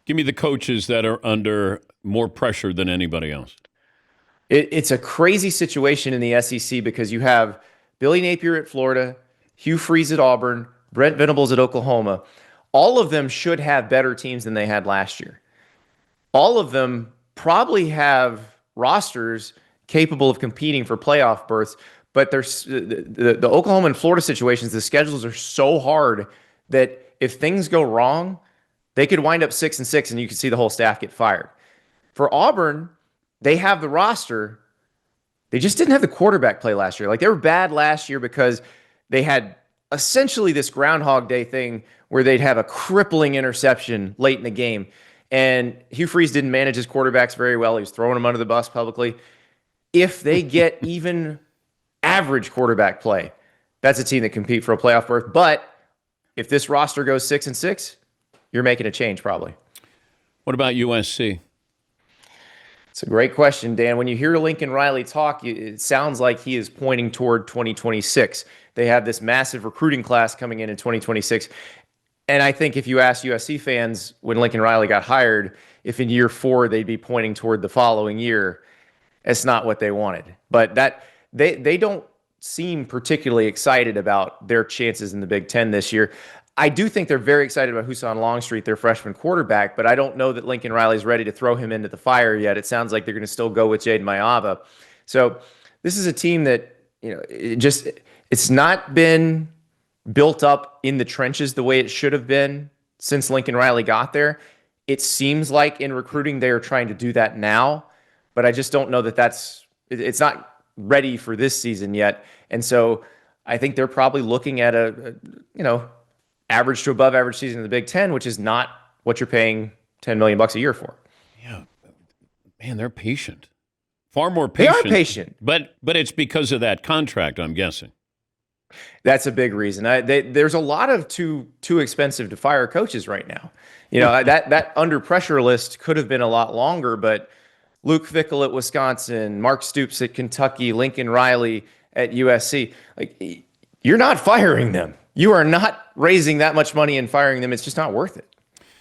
Give me the coaches that are under more pressure than anybody else. It's a crazy situation in the SEC because you have Billy Napier at Florida, Hugh Freeze at Auburn, Brent Venables at Oklahoma. All of them should have better teams than they had last year. All of them probably have rosters capable of competing for playoff berths, but there's the Oklahoma and Florida situations, the schedules are so hard that if things go wrong, they could wind up 6-6 and you could see the whole staff get fired. For Auburn, they have the roster. They just didn't have the quarterback play last year. Like, they were bad last year because they had essentially this Groundhog Day thing where they'd have a crippling interception late in the game. And Hugh Freeze didn't manage his quarterbacks very well. He was throwing them under the bus publicly. If they get even average quarterback play, that's a team that compete for a playoff berth. But if this roster goes 6-6, you're making a change probably. What about USC? It's a great question, Dan. When you hear Lincoln Riley talk, it sounds like he is pointing toward 2026. They have this massive recruiting class coming in 2026. And I think if you ask USC fans when Lincoln Riley got hired, if in year 4 they'd be pointing toward the following year, it's not what they wanted. But that they don't seem particularly excited about their chances in the Big Ten this year. I do think they're very excited about Husan Longstreet, their freshman quarterback, but I don't know that Lincoln Riley's ready to throw him into the fire yet. It sounds like they're going to still go with Jaden Mayava. So this is a team that, it's not been built up in the trenches the way it should have been since Lincoln Riley got there. It seems like in recruiting they are trying to do that now, but I just don't know that it's not ready for this season yet. And so I think they're probably looking at a average to above average season in the Big Ten, which is not what you're paying $10 million a year for. Yeah, man, they're patient. Far more patient. They are patient. But it's because of that contract, I'm guessing. That's a big reason. There's a lot of too expensive to fire coaches right now. That under pressure list could have been a lot longer, but Luke Fickell at Wisconsin, Mark Stoops at Kentucky, Lincoln Riley at USC, you're not firing them. You are not raising that much money and firing them. It's just not worth it.